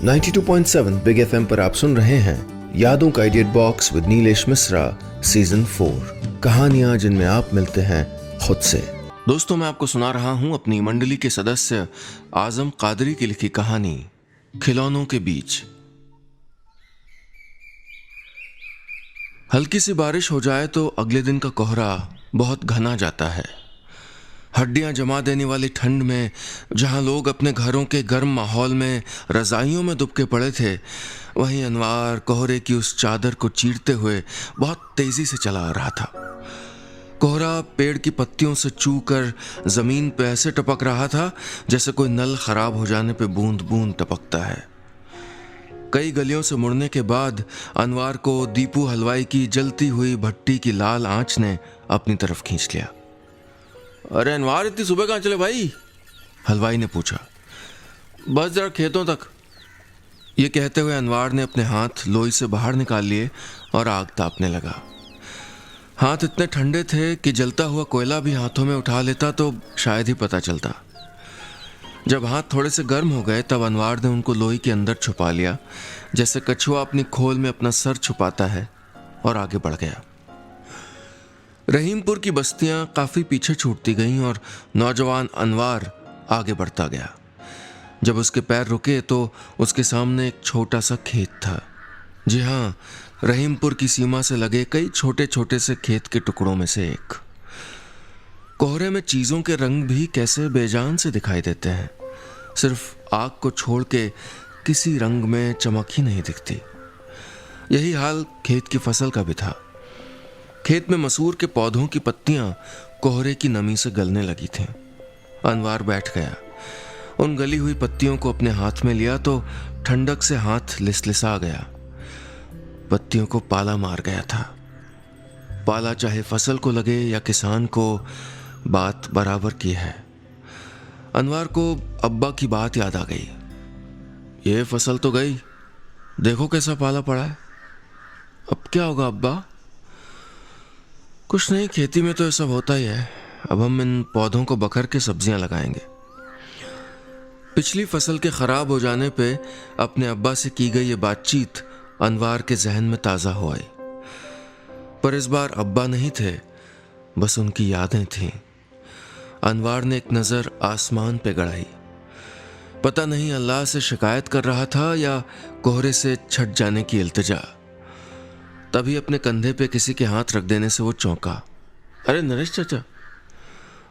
92.7 big FM पर आप सुन रहे हैं यादों का idiot box with Nilesh Mishra season 4। कहानियां जिनमें आप मिलते हैं खुद से। दोस्तों, मैं आपको सुना रहा हूं अपनी मंडली के सदस्य आजम कादरी की लिखी कहानी खिलौनों के बीच। हल्की सी बारिश हो जाए तो अगले दिन का कोहरा बहुत घना जाता है। हड्डियां जमा देने वाली ठंड में जहां लोग अपने घरों के गर्म माहौल में रजाइयों में दुबके पड़े थे, वहीं अनवार कोहरे की उस चादर को चीरते हुए बहुत तेजी से चला आ रहा था। कोहरा पेड़ की पत्तियों से चू कर जमीन पे ऐसे टपक रहा था जैसे कोई नल खराब हो जाने पे बूंद बूंद टपकता है। कई गलियों से मुड़ने के बाद अनवार को दीपू हलवाई की जलती हुई भट्टी की लाल आंच ने अपनी तरफ खींच लिया। अरे अनवार, इतनी सुबह कहाँ चले भाई? हलवाई ने पूछा। बस जरा खेतों तक। ये कहते हुए अनवार ने अपने हाथ लोई से बाहर निकाल लिए और आग तापने लगा। हाथ इतने ठंडे थे कि जलता हुआ कोयला भी हाथों में उठा लेता तो शायद ही पता चलता। जब हाथ थोड़े से गर्म हो गए तब अनवार ने उनको लोई के अंदर छुपा लिया, जैसे कछुआ अपनी खोल में अपना सर छुपाता है, और आगे बढ़ गया। रहीमपुर की बस्तियां काफी पीछे छूटती गईं और नौजवान अनवार आगे बढ़ता गया। जब उसके पैर रुके तो उसके सामने एक छोटा सा खेत था। जी हाँ, रहीमपुर की सीमा से लगे कई छोटे छोटे से खेत के टुकड़ों में से एक। कोहरे में चीजों के रंग भी कैसे बेजान से दिखाई देते हैं, सिर्फ आग को छोड़ के किसी रंग में चमक ही नहीं दिखती। यही हाल खेत की फसल का भी था। खेत में मसूर के पौधों की पत्तियां कोहरे की नमी से गलने लगी थीं। अनवार बैठ गया। उन गली हुई पत्तियों को अपने हाथ में लिया तो ठंडक से हाथ लिसलिसा गया। पत्तियों को पाला मार गया था। पाला चाहे फसल को लगे या किसान को, बात बराबर की है। अनवार को अब्बा की बात याद आ गई। ये फसल तो गई, देखो कैसा पाला पड़ा है। अब क्या होगा अब्बा? कुछ नहीं, खेती में तो ये सब होता ही है। अब हम इन पौधों को बखर के सब्जियां लगाएंगे। पिछली फसल के खराब हो जाने पे अपने अब्बा से की गई ये बातचीत अनवार के जहन में ताजा हो आई। पर इस बार अब्बा नहीं थे, बस उनकी यादें थीं। अनवार ने एक नजर आसमान पे गड़ाई। पता नहीं अल्लाह से शिकायत कर रहा था या कोहरे से छट जाने की इल्तिजा। तभी अपने कंधे पे किसी के हाथ रख देने से वो चौंका। अरे नरेश चाचा।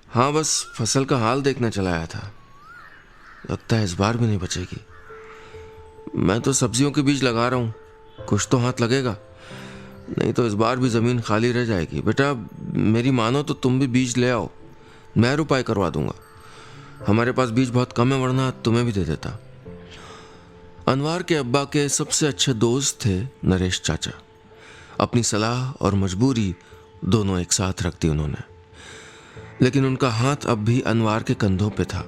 हाँ, बस फसल का हाल देखने चला आया था। लगता है इस बार भी नहीं बचेगी। मैं तो सब्जियों के बीज लगा रहा हूँ, कुछ तो हाथ लगेगा, नहीं तो इस बार भी जमीन खाली रह जाएगी। बेटा मेरी मानो तो तुम भी बीज ले आओ, मैं रुपाई करवा दूंगा। हमारे पास बीज बहुत कम है, वरना तुम्हें भी दे देता। अनवार के अब्बा के सबसे अच्छे दोस्त थे नरेश चाचा। अपनी सलाह और मजबूरी दोनों एक साथ रख दी उन्होंने। लेकिन उनका हाथ अब भी अनवार के कंधों पे था।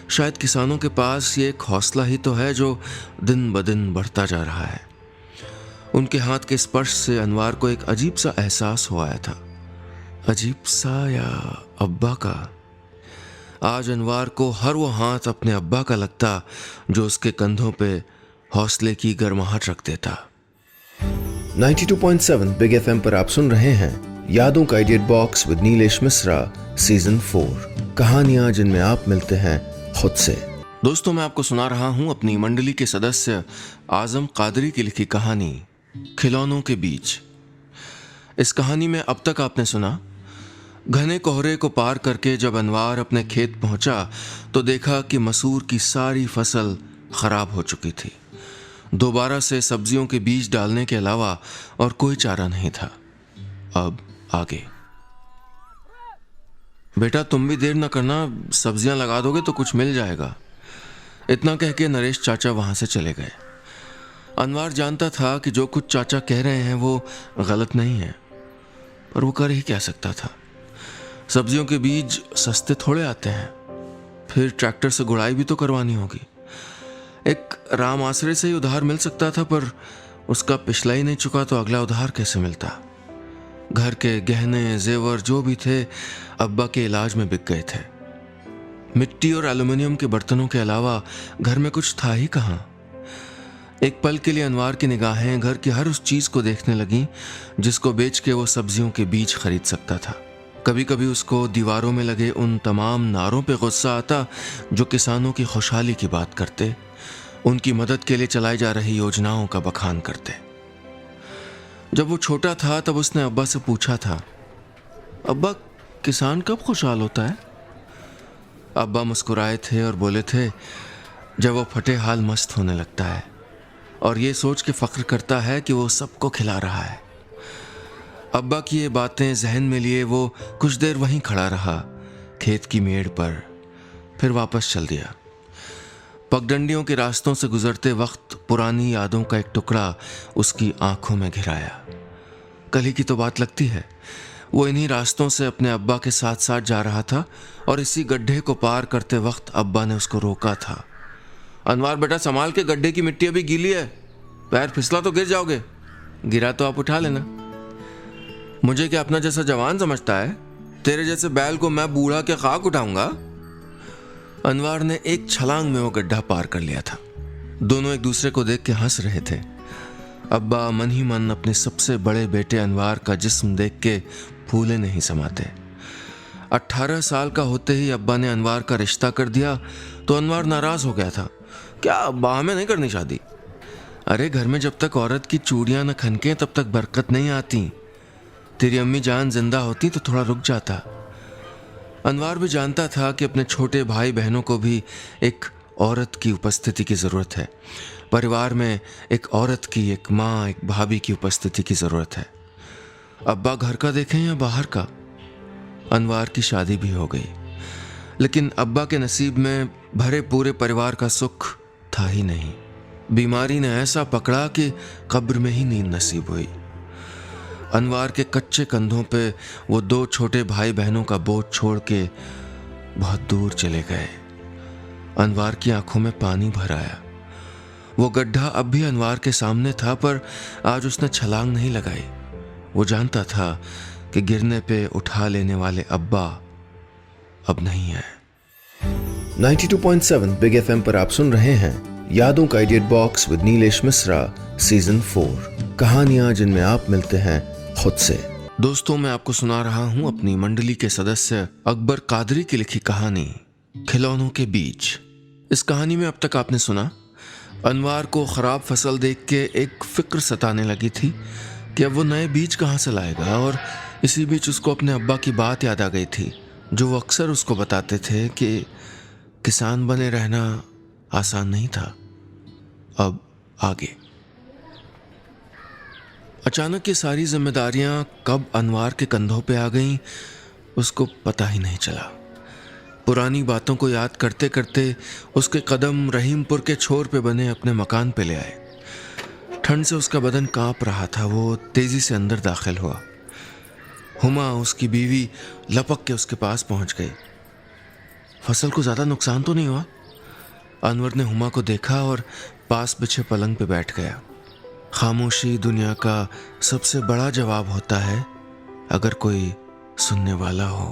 शायद किसानों के पास ये एक हौसला ही तो है जो दिन ब दिन बढ़ता जा रहा है। उनके हाथ के स्पर्श से अनवार को एक अजीब सा एहसास हो आया था। अजीब सा या अब्बा का। आज अनवार को हर वो हाथ अपने अब्बा का लगता जो उसके कंधों पे हौसले की गर्माहट रख देता। 92.7 बिग एफएम पर आप सुन रहे हैं यादों का idiot box with Nilesh Mishra season 4। कहानियां जिनमें आप मिलते हैं खुद से। दोस्तों, मैं आपको सुना रहा हूं अपनी मंडली के सदस्य आजम कादरी की लिखी कहानी खिलौनों के बीच। इस कहानी में अब तक आपने सुना, घने कोहरे को पार करके जब अनवार अपने खेत पहुंचा तो देखा कि मसूर की सारी फसल खराब हो चुकी थी। दोबारा से सब्जियों के बीज डालने के अलावा और कोई चारा नहीं था। अब आगे। बेटा तुम भी देर न करना, सब्जियां लगा दोगे तो कुछ मिल जाएगा। इतना कह के नरेश चाचा वहां से चले गए। अनवार जानता था कि जो कुछ चाचा कह रहे हैं वो गलत नहीं है, पर वो कर ही क्या सकता था। सब्जियों के बीज सस्ते थोड़े आते हैं, फिर ट्रैक्टर से गुड़ाई भी तो करवानी होगी। एक राम आसरे से ही उधार मिल सकता था, पर उसका पिछला ही नहीं चुका तो अगला उधार कैसे मिलता। घर के गहने जेवर जो भी थे अब्बा के इलाज में बिक गए थे। मिट्टी और एल्युमिनियम के बर्तनों के अलावा घर में कुछ था ही कहाँ। एक पल के लिए अनवार की निगाहें घर की हर उस चीज को देखने लगी जिसको बेच के वो सब्जियों के बीज खरीद सकता था। कभी कभी उसको दीवारों में लगे उन तमाम नारों पे गुस्सा आता जो किसानों की खुशहाली की बात करते, उनकी मदद के लिए चलाई जा रही योजनाओं का बखान करते। जब वो छोटा था तब उसने अब्बा से पूछा था, अब्बा किसान कब खुशहाल होता है? अब्बा मुस्कुराए थे और बोले थे, जब वो फटे हाल मस्त होने लगता है और ये सोच के फख्र करता है कि वो सबको खिला रहा है। अब्बा की ये बातें जहन में लिए वो कुछ देर वहीं खड़ा रहा, खेत की मेड़ पर, फिर वापस चल दिया। पगडंडियों के रास्तों से गुजरते वक्त पुरानी यादों का एक टुकड़ा उसकी आंखों में घिराया। कल ही की तो बात लगती है, वो इन्हीं रास्तों से अपने अब्बा के साथ साथ जा रहा था और इसी गड्ढे को पार करते वक्त अब्बा ने उसको रोका था। अनवार बेटा, संभाल के, गड्ढे की मिट्टी अभी गीली है, पैर फिसला तो गिर जाओगे। गिरा तो आप उठा लेना। मुझे क्या अपना जैसा जवान समझता है? तेरे जैसे बैल को मैं बूढ़ा के खाक उठाऊंगा? अनवार ने एक छलांग में वो गड्ढा पार कर लिया था। दोनों एक दूसरे को देख के हंस रहे थे। अब्बा मन ही मन अपने सबसे बड़े बेटे अनवार का जिस्म देख के फूले नहीं समाते। 18 साल का होते ही अब्बा ने अनवार का रिश्ता कर दिया तो अनवार नाराज हो गया था। क्या अब्बा, हमें नहीं करनी शादी? अरे घर में जब तक औरत की चूड़ियां न खनके तब तक बरकत नहीं आती। तेरी अम्मी जान जिंदा होती तो थोड़ा रुक जाता। अनवार भी जानता था कि अपने छोटे भाई बहनों को भी एक औरत की उपस्थिति की ज़रूरत है। परिवार में एक औरत की, एक माँ, एक भाभी की उपस्थिति की ज़रूरत है। अब्बा घर का देखें या बाहर का। अनवार की शादी भी हो गई, लेकिन अब्बा के नसीब में भरे पूरे परिवार का सुख था ही नहीं। बीमारी ने ऐसा पकड़ा कि कब्र में ही नींद नसीब हुई। अनवार के कच्चे कंधों पे वो 2 छोटे भाई बहनों का बोझ छोड़ के बहुत दूर चले गए। अनवार की आंखों में पानी भर आया। वो गड्ढा अब भी अनवार के सामने था, पर आज उसने छलांग नहीं लगाई। वो जानता था कि गिरने पे उठा लेने वाले अब्बा अब नहीं है। 92.7 बिग एफएम पर आप सुन रहे हैं यादों का edit box with Nilesh Mishra season 4, कहानियां जिनमें आप मिलते हैं खुद से। दोस्तों, मैं आपको सुना रहा हूं अपनी मंडली के सदस्य अकबर कादरी की लिखी कहानी खिलौनों के बीज। इस कहानी में अब तक आपने सुना, अनवार को खराब फसल देख के एक फिक्र सताने लगी थी कि अब वो नए बीज कहाँ से लाएगा, और इसी बीच उसको अपने अब्बा की बात याद आ गई थी जो वो अक्सर उसको बताते थे कि किसान बने रहना आसान नहीं था। अब आगे। अचानक ये सारी जिम्मेदारियां कब अनवार के कंधों पे आ गईं, उसको पता ही नहीं चला। पुरानी बातों को याद करते करते उसके कदम रहीमपुर के छोर पे बने अपने मकान पे ले आए। ठंड से उसका बदन कांप रहा था। वो तेजी से अंदर दाखिल हुआ। हुमा, उसकी बीवी, लपक के उसके पास पहुंच गई। फसल को ज्यादा नुकसान तो नहीं हुआ? अनवर ने हुमा को देखा और पास बिछे पलंग पे बैठ गया। खामोशी दुनिया का सबसे बड़ा जवाब होता है अगर कोई सुनने वाला हो।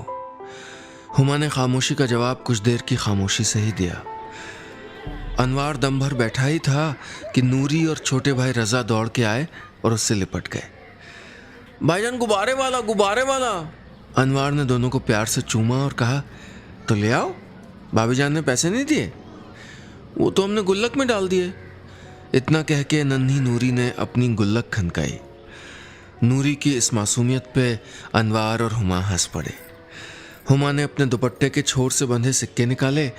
हुमा ने खामोशी का जवाब कुछ देर की खामोशी से ही दिया। अनवार दम भर बैठा ही था कि नूरी और छोटे भाई रजा दौड़ के आए और उससे लिपट गए। भाईजान, गुब्बारे वाला, गुब्बारे वाला। अनवार ने दोनों को प्यार से चूमा और कहा, तो ले आओ। भाभी जान ने पैसे नहीं दिए? वो तो हमने गुल्लक में डाल दिए। इतना कह के नन्ही नूरी ने अपनी गुल्लक खनकाई। नूरी की इस मासूमियत पे अनवार और हुमा हंस पड़े। हुमा ने अपने दुपट्टे के छोर से बंधे सिक्के निकाले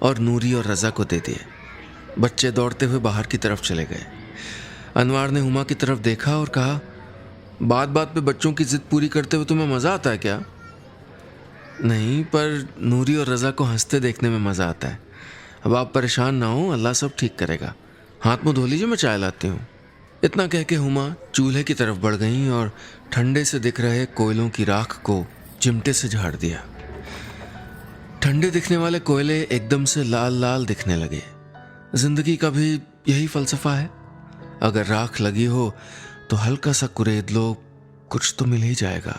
और नूरी और रजा को दे दिए। बच्चे दौड़ते हुए बाहर की तरफ चले गए। अनवार ने हुमा की तरफ देखा और कहा, बात बात पे बच्चों की जिद पूरी करते हुए तुम्हें मज़ा आता है क्या? नहीं, पर नूरी और रजा को हंसते देखने में मज़ा आता है। अब आप परेशान ना हो, अल्लाह सब ठीक करेगा। हाथ मुँह धो लीजिए, मैं चाय लाती हूँ। इतना कह के हुमा चूल्हे की तरफ बढ़ गईं और ठंडे से दिख रहे कोयलों की राख को चिमटे से झाड़ दिया। ठंडे दिखने वाले कोयले एकदम से लाल लाल दिखने लगे। जिंदगी का भी यही फलसफा है। अगर राख लगी हो तो हल्का सा कुरेद लो, कुछ तो मिल ही जाएगा।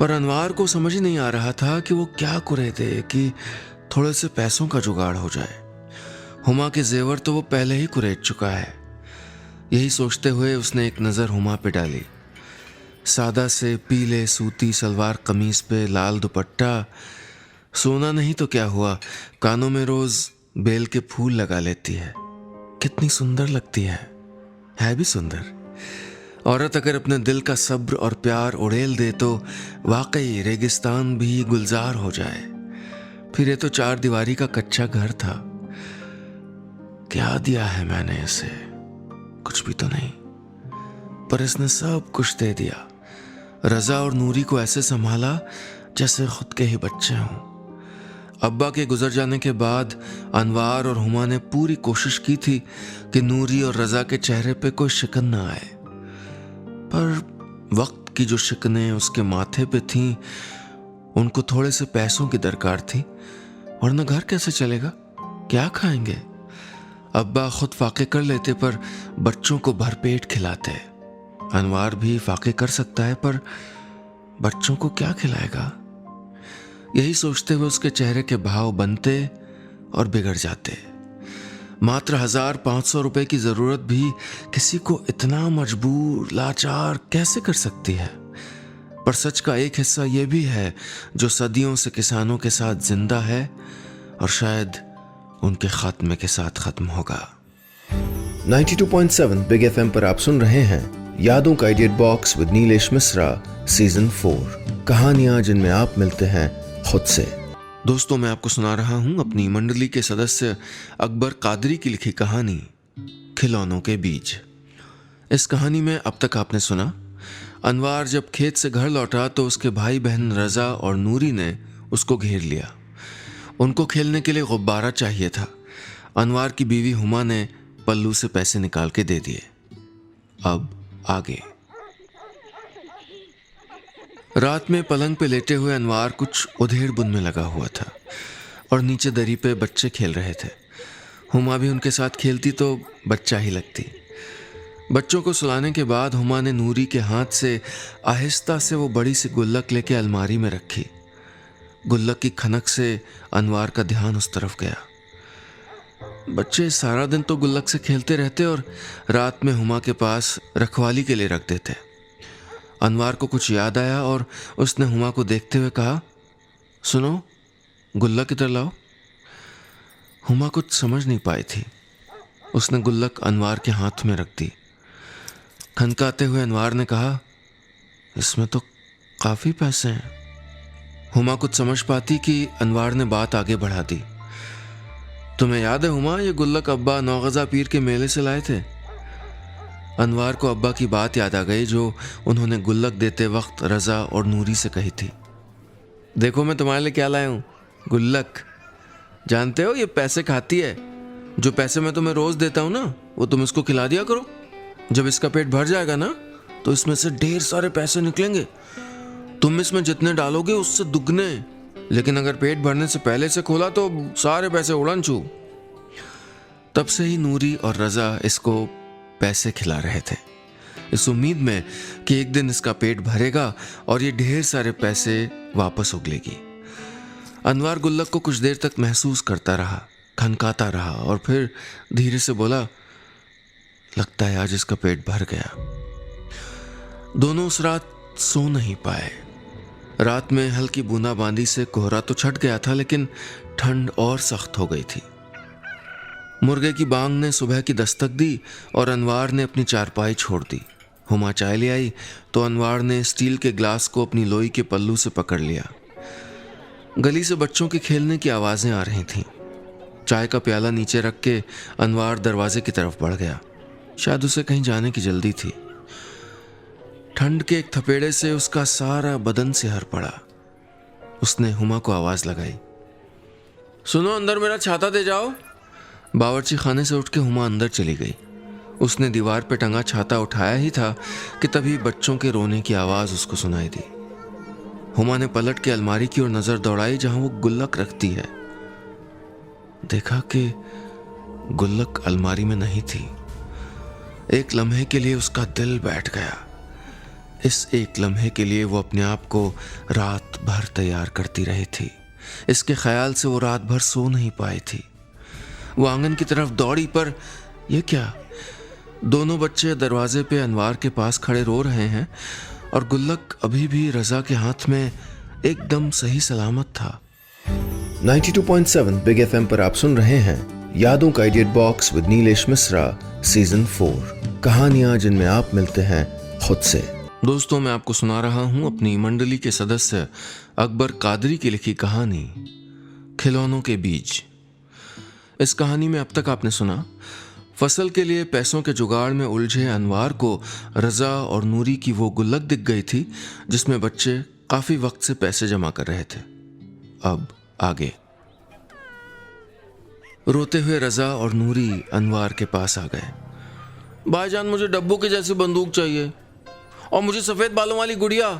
पर अनवार को समझ ही नहीं आ रहा था कि वो क्या कुरेदे कि थोड़े से पैसों का जुगाड़ हो जाए। हुमा के जेवर तो वो पहले ही कुरेद चुका है। यही सोचते हुए उसने एक नज़र हुमा पे डाली। सादा से पीले सूती सलवार कमीज पे लाल दुपट्टा, सोना नहीं तो क्या हुआ, कानों में रोज बेल के फूल लगा लेती है। कितनी सुंदर लगती है भी सुंदर। औरत अगर अपने दिल का सब्र और प्यार उड़ेल दे तो वाकई रेगिस्तान भी गुलजार हो जाए। फिर ये तो 4 दीवारी का कच्चा घर था। क्या दिया है मैंने इसे? कुछ भी तो नहीं, पर इसने सब कुछ दे दिया। रजा और नूरी को ऐसे संभाला जैसे खुद के ही बच्चे हों। अब्बा के गुजर जाने के बाद अनवार और हुमा ने पूरी कोशिश की थी कि नूरी और रजा के चेहरे पे कोई शिकन ना आए, पर वक्त की जो शिकनें उसके माथे पे थीं, उनको थोड़े से पैसों की दरकार थी, वरना घर कैसे चलेगा, क्या खाएंगे। अब्बा खुद फाके कर लेते पर बच्चों को भरपेट खिलाते। अनवार भी फाके कर सकता है पर बच्चों को क्या खिलाएगा। यही सोचते हुए उसके चेहरे के भाव बनते और बिगड़ जाते। मात्र 1500 रुपए की जरूरत भी किसी को इतना मजबूर लाचार कैसे कर सकती है। पर सच का एक हिस्सा यह भी है जो सदियों से किसानों के साथ जिंदा है और शायद उनके खात्मे के साथ खत्म होगा। 92.7 बिग एफएम पर आप सुन रहे हैं यादों का idiot box with Nilesh Mishra season 4, कहानियां जिनमें आप मिलते हैं खुद से। दोस्तों, मैं आपको सुना रहा हूं अपनी मंडली के सदस्य अकबर कादरी की लिखी कहानी खिलौनों के बीज। इस कहानी में अब तक आपने सुना, अनवार जब खेत से घर लौटा तो उसके भाई बहन रजा और नूरी ने उसको घेर लिया। उनको खेलने के लिए गुब्बारा चाहिए था। अनवार की बीवी हुमा ने पल्लू से पैसे निकाल के दे दिए। अब आगे। रात में पलंग पे लेटे हुए अनवार कुछ उधेड़ बुन में लगा हुआ था और नीचे दरी पे बच्चे खेल रहे थे। हुमा भी उनके साथ खेलती तो बच्चा ही लगती। बच्चों को सुलाने के बाद हुमा ने नूरी के हाथ से आहिस्ता से वो बड़ी सी गुल्लक लेके अलमारी में रखी। गुल्लक की खनक से अनवार का ध्यान उस तरफ गया। बच्चे सारा दिन तो गुल्लक से खेलते रहते और रात में हुमा के पास रखवाली के लिए रख देते। अनवार को कुछ याद आया और उसने हुमा को देखते हुए कहा, सुनो, गुल्लक इधर लाओ। हुमा कुछ समझ नहीं पाई थी। उसने गुल्लक अनवार के हाथ में रख दी। खनकाते हुए अनवार ने कहा, इसमें तो काफी पैसे हैं। हुमा कुछ समझ पाती कि अनवार ने बात आगे बढ़ा दी। तुम्हें याद है हुमा, ये गुल्लक अब्बा नौगजा पीर के मेले से लाए थे। अनवार को अब्बा की बात याद आ गई जो उन्होंने गुल्लक देते वक्त रजा और नूरी से कही थी। देखो मैं तुम्हारे लिए क्या लाया हूँ, गुल्लक। जानते हो ये पैसे खाती है। जो पैसे मैं तुम्हें रोज देता हूँ ना, वो तुम इसको खिला दिया करो। जब इसका पेट भर जाएगा ना तो इसमें से ढेर सारे पैसे निकलेंगे। तुम इसमें जितने डालोगे उससे दुगने, लेकिन अगर पेट भरने से पहले से खोला तो सारे पैसे उड़न छू। तब से ही नूरी और रजा इसको पैसे खिला रहे थे, इस उम्मीद में कि एक दिन इसका पेट भरेगा और ये ढेर सारे पैसे वापस उगलेगी। अनवार गुल्लक को कुछ देर तक महसूस करता रहा, खनकाता रहा और फिर धीरे से बोला, लगता है आज इसका पेट भर गया। दोनों उस रात सो नहीं पाए। रात में हल्की बूंदाबांदी से कोहरा तो छट गया था, लेकिन ठंड और सख्त हो गई थी। मुर्गे की बांग ने सुबह की दस्तक दी और अनवार ने अपनी चारपाई छोड़ दी। हुमा चाय ले आई तो अनवार ने स्टील के ग्लास को अपनी लोई के पल्लू से पकड़ लिया। गली से बच्चों के खेलने की आवाजें आ रही थीं। चाय का प्याला नीचे रख के अनवार दरवाजे की तरफ बढ़ गया। शायद उसे कहीं जाने की जल्दी थी। ठंड के एक थपेड़े से उसका सारा बदन सिहर पड़ा। उसने हुमा को आवाज लगाई, सुनो, अंदर मेरा छाता दे जाओ। बावर्ची खाने से उठ के हुमा अंदर चली गई। उसने दीवार पे टंगा छाता उठाया ही था कि तभी बच्चों के रोने की आवाज उसको सुनाई दी। हुमा ने पलट के अलमारी की ओर नजर दौड़ाई जहां वो गुल्लक रखती है। देखा कि गुल्लक अलमारी में नहीं थी। एक लम्हे के लिए उसका दिल बैठ गया। इस एक लम्हे के लिए वो अपने आप को रात भर तैयार करती रही थी। इसके ख्याल से वो रात भर सो नहीं पाई थी। वो आंगन की तरफ दौड़ी, पर यह क्या? दोनों बच्चे दरवाजे पे अनवार के पास खड़े रो रहे हैं और गुल्लक अभी भी रजा के हाथ में एकदम सही सलामत था। 92.7 बिग एफएम पर आप सुन रहे हैं यादों का idiot box with Nilesh Mishra season 4, कहानियां जिनमें आप मिलते हैं खुद से। दोस्तों, मैं आपको सुना रहा हूं अपनी मंडली के सदस्य अकबर कादरी की लिखी कहानी खिलौनों के बीज। इस कहानी में अब तक आपने सुना, फसल के लिए पैसों के जुगाड़ में उलझे अनवार को रजा और नूरी की वो गुल्लक दिख गई थी जिसमें बच्चे काफी वक्त से पैसे जमा कर रहे थे। अब आगे। रोते हुए रजा और नूरी अनवार के पास आ गए। भाईजान, मुझे डब्बू के जैसी बंदूक चाहिए और मुझे सफेद बालों वाली गुड़िया।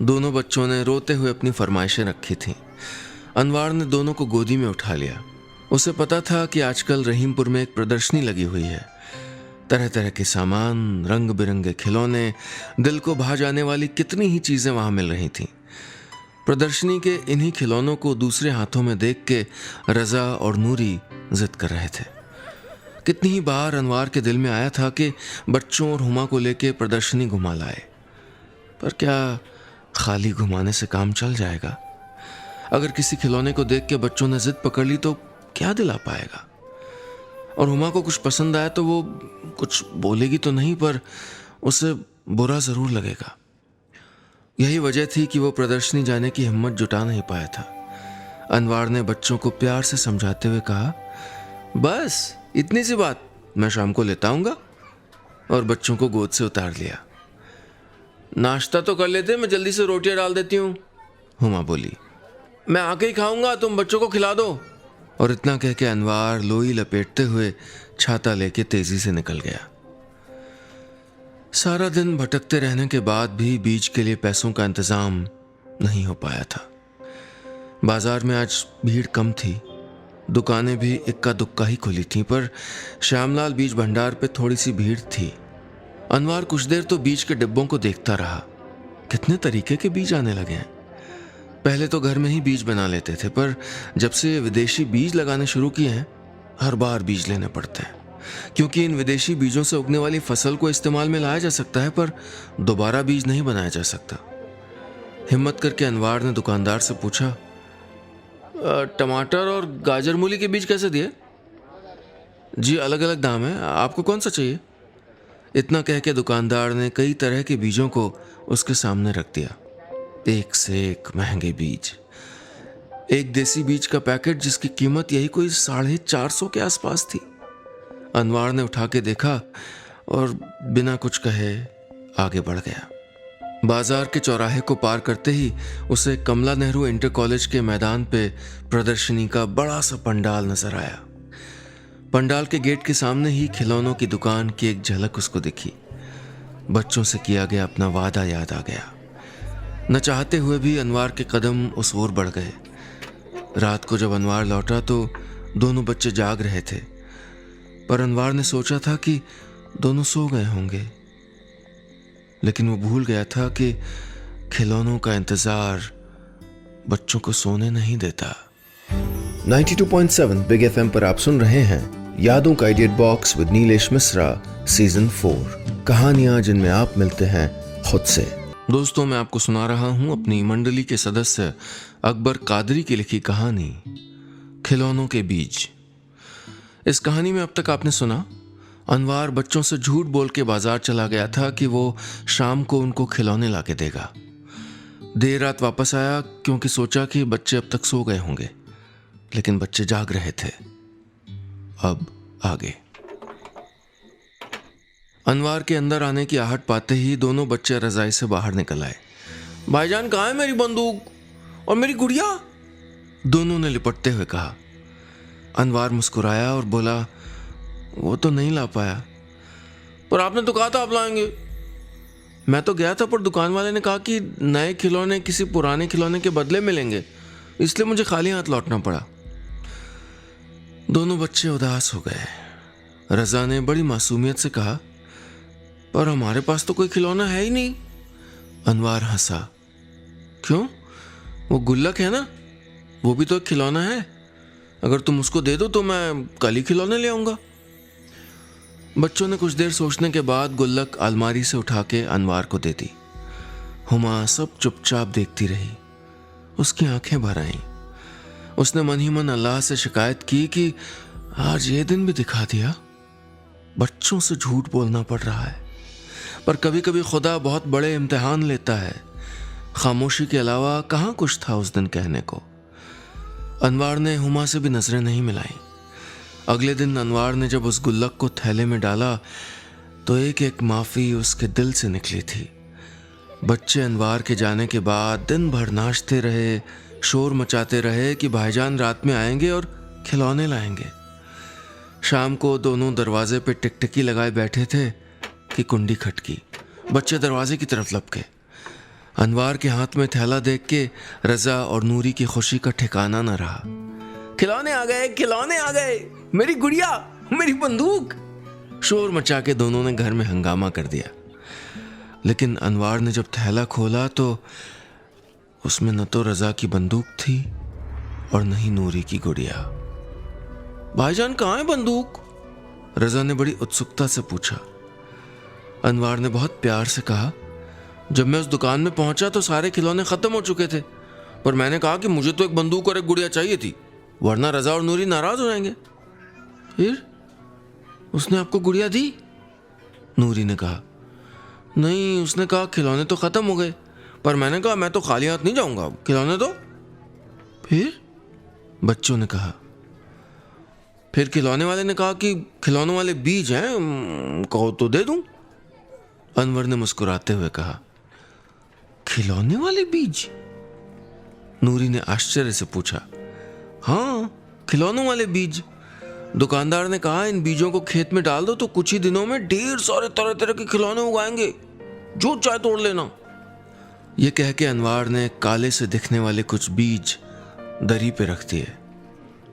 दोनों बच्चों ने रोते हुए अपनी फरमाइशें रखी थीं। अनवार ने दोनों को गोदी में उठा लिया। उसे पता था कि आजकल रहीमपुर में एक प्रदर्शनी लगी हुई है। तरह तरह के सामान, रंग बिरंगे खिलौने, दिल को भा जाने वाली कितनी ही चीजें वहां मिल रही थीं। प्रदर्शनी के इन्हीं खिलौनों को दूसरे हाथों में देख के रजा और नूरी जिद कर रहे थे। कितनी ही बार अनवार के दिल में आया था कि बच्चों और हुमा को लेके प्रदर्शनी घुमा लाए, पर क्या खाली घुमाने से काम चल जाएगा? अगर किसी खिलौने को देख के बच्चों ने जिद पकड़ ली तो क्या दिला पाएगा? और हुमा को कुछ पसंद आया तो वो कुछ बोलेगी तो नहीं, पर उसे बुरा जरूर लगेगा। यही वजह थी कि वो प्रदर्शनी जाने की हिम्मत जुटा नहीं पाया था। अनवार ने बच्चों को प्यार से समझाते हुए कहा, बस इतनी सी बात, मैं शाम को लेता आऊंगा, और बच्चों को गोद से उतार लिया। नाश्ता तो कर लेते, मैं जल्दी से रोटियां डाल देती हूँ, हुमा बोली। मैं आके ही खाऊंगा, तुम बच्चों को खिला दो। और इतना कह के अनवार लोई लपेटते हुए छाता लेके तेजी से निकल गया। सारा दिन भटकते रहने के बाद भी बीज के लिए पैसों का इंतजाम नहीं हो पाया था। बाजार में आज भीड़ कम थी, दुकानें भी इक्का दुक्का ही खुली थीं, पर श्यामलाल बीज भंडार पे थोड़ी सी भीड़ थी। अनवार कुछ देर तो बीज के डिब्बों को देखता रहा। कितने तरीके के बीज आने लगे हैं। पहले तो घर में ही बीज बना लेते थे, पर जब से विदेशी बीज लगाने शुरू किए हैं, हर बार बीज लेने पड़ते हैं, क्योंकि इन विदेशी बीजों से उगने वाली फसल को इस्तेमाल में लाया जा सकता है, पर दोबारा बीज नहीं बनाया जा सकता। हिम्मत करके अनवार ने दुकानदार से पूछा, टमाटर और गाजर मूली के बीज कैसे दिए? जी, अलग अलग दाम है, आपको कौन सा चाहिए? इतना कह के दुकानदार ने कई तरह के बीजों को उसके सामने रख दिया। एक से एक महंगे बीज। एक देसी बीज का पैकेट जिसकी कीमत यही कोई 450 के आसपास थी। अनवार ने उठा के देखा और बिना कुछ कहे आगे बढ़ गया। बाजार के चौराहे को पार करते ही उसे कमला नेहरू इंटर कॉलेज के मैदान पे प्रदर्शनी का बड़ा सा पंडाल नजर आया। पंडाल के गेट के सामने ही खिलौनों की दुकान की एक झलक उसको दिखी। बच्चों से किया गया अपना वादा याद आ गया। न चाहते हुए भी अनवार के कदम उस ओर बढ़ गए। रात को जब अनवार लौटा तो दोनों बच्चे जाग रहे थे, पर अनवार ने सोचा था कि दोनों सो गए होंगे, लेकिन वो भूल गया था कि खिलौनों का इंतजार बच्चों को सोने नहीं देता। 92.7 बिग एफएम पर आप सुन रहे हैं यादों का idiot box with Nilesh Mishra season 4, कहानियां जिनमें आप मिलते हैं खुद से। दोस्तों, मैं आपको सुना रहा हूं अपनी मंडली के सदस्य अकबर कादरी की लिखी कहानी खिलौनों के बीज। इस कहानी में अब तक आपने सुना, अनवार बच्चों से झूठ बोल के बाजार चला गया था कि वो शाम को उनको खिलौने ला के देगा। देर रात वापस आया क्योंकि सोचा कि बच्चे अब तक सो गए होंगे, लेकिन बच्चे जाग रहे थे। अब आगे। अनवार के अंदर आने की आहट पाते ही दोनों बच्चे रजाई से बाहर निकल आए। भाईजान, कहाँ है मेरी बंदूक और मेरी गुड़िया? दोनों ने लिपटते हुए कहा। अनवार मुस्कुराया और बोला, वो तो नहीं ला पाया। पर आपने तो कहा था आप लाएंगे। मैं तो गया था, पर दुकान वाले ने कहा कि नए खिलौने किसी पुराने खिलौने के बदले मिलेंगे, इसलिए मुझे खाली हाथ लौटना पड़ा। दोनों बच्चे उदास हो गए। रजा ने बड़ी मासूमियत से कहा, पर हमारे पास तो कोई खिलौना है ही नहीं। अनवार हंसा। क्यों? वो गुल्लक है ना, वो भी तो एक खिलौना है। अगर तुम उसको दे दो तो मैं कल ही खिलौने ले आऊंगा। बच्चों ने कुछ देर सोचने के बाद गुल्लक अलमारी से उठा के अनवार को दे दी। हुमा सब चुपचाप देखती रही। उसकी आंखें भर आईं। उसने मन ही मन अल्लाह से शिकायत की कि आज ये दिन भी दिखा दिया। बच्चों से झूठ बोलना पड़ रहा है, पर कभी कभी खुदा बहुत बड़े इम्तिहान लेता है। खामोशी के अलावा कहाँ कुछ था उस दिन कहने को। अनवार ने हुमा से भी नजरें नहीं मिलाई। अगले दिन अनवार ने जब उस गुल्लक को थैले में डाला तो एक एक माफी उसके दिल से निकली थी। बच्चे अनवार के जाने के बाद दिन भर नाचते रहे, शोर मचाते रहे कि भाईजान रात में आएंगे और खिलौने लाएंगे। शाम को दोनों दरवाजे पे टिकटिकी लगाए बैठे थे कि कुंडी खटकी। बच्चे दरवाजे की तरफ लपके। अनवार के हाथ में थैला देख के रजा और नूरी की खुशी का ठिकाना न रहा। खिलौने आ गए, खिलौने आ गए, मेरी गुड़िया, मेरी बंदूक। शोर मचा के दोनों ने घर में हंगामा कर दिया। लेकिन अनवार ने जब थैला खोला तो उसमें न तो रजा की बंदूक थी और न ही नूरी की गुड़िया। भाईजान कहाँ है बंदूक? रजा ने बड़ी उत्सुकता से पूछा। अनवार ने बहुत प्यार से कहा, जब मैं उस दुकान में पहुंचा तो सारे खिलौने खत्म हो चुके थे, पर मैंने कहा कि मुझे तो एक बंदूक और एक गुड़िया चाहिए थी, वरना रजा और नूरी नाराज हो जाएंगे। फिर उसने आपको गुड़िया दी? नूरी ने कहा। नहीं, उसने कहा खिलौने तो खत्म हो गए, पर मैंने कहा मैं तो खाली हाथ नहीं जाऊंगा, खिलौने दो। फिर बच्चों ने कहा। फिर खिलौने वाले ने कहा कि खिलौने वाले बीज हैं, कहो तो दे दूं। अनवर ने मुस्कुराते हुए कहा। खिलौने वाले बीज? नूरी ने आश्चर्य से पूछा। हाँ, खिलौनों वाले बीज। दुकानदार ने कहा इन बीजों को खेत में डाल दो तो कुछ ही दिनों में ढेर सारे तरह तरह के खिलौने उगाएंगे, जो चाहे तोड़ लेना। यह कह के अनवार ने काले से दिखने वाले कुछ बीज दरी पे रख दिए।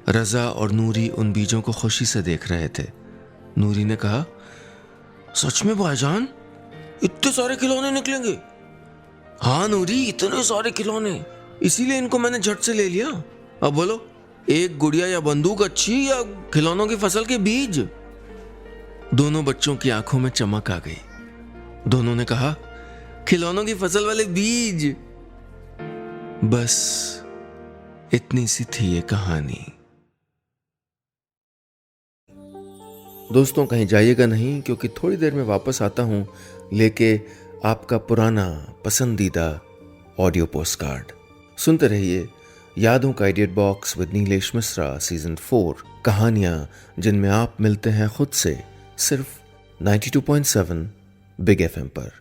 रजा और नूरी उन बीजों को खुशी से देख रहे थे। नूरी ने कहा, सच में भाईजान इतने सारे खिलौने निकलेंगे? हाँ नूरी, इतने सारे खिलौने, इसीलिए इनको मैंने झट से ले लिया। अब बोलो, एक गुड़िया या बंदूक अच्छी या खिलौनों की फसल के बीज? दोनों बच्चों की आंखों में चमक आ गई। दोनों ने कहा, खिलौनों की फसल वाले बीज। बस इतनी सी थी ये कहानी। दोस्तों कहीं जाइएगा नहीं, क्योंकि थोड़ी देर में वापस आता हूं लेके आपका पुराना पसंदीदा ऑडियो पोस्टकार्ड। सुनते रहिए यादों का idea box with Nilesh Mishra season 4, कहानियां जिनमें आप मिलते हैं खुद से, सिर्फ 92.7 बिग एफएम पर।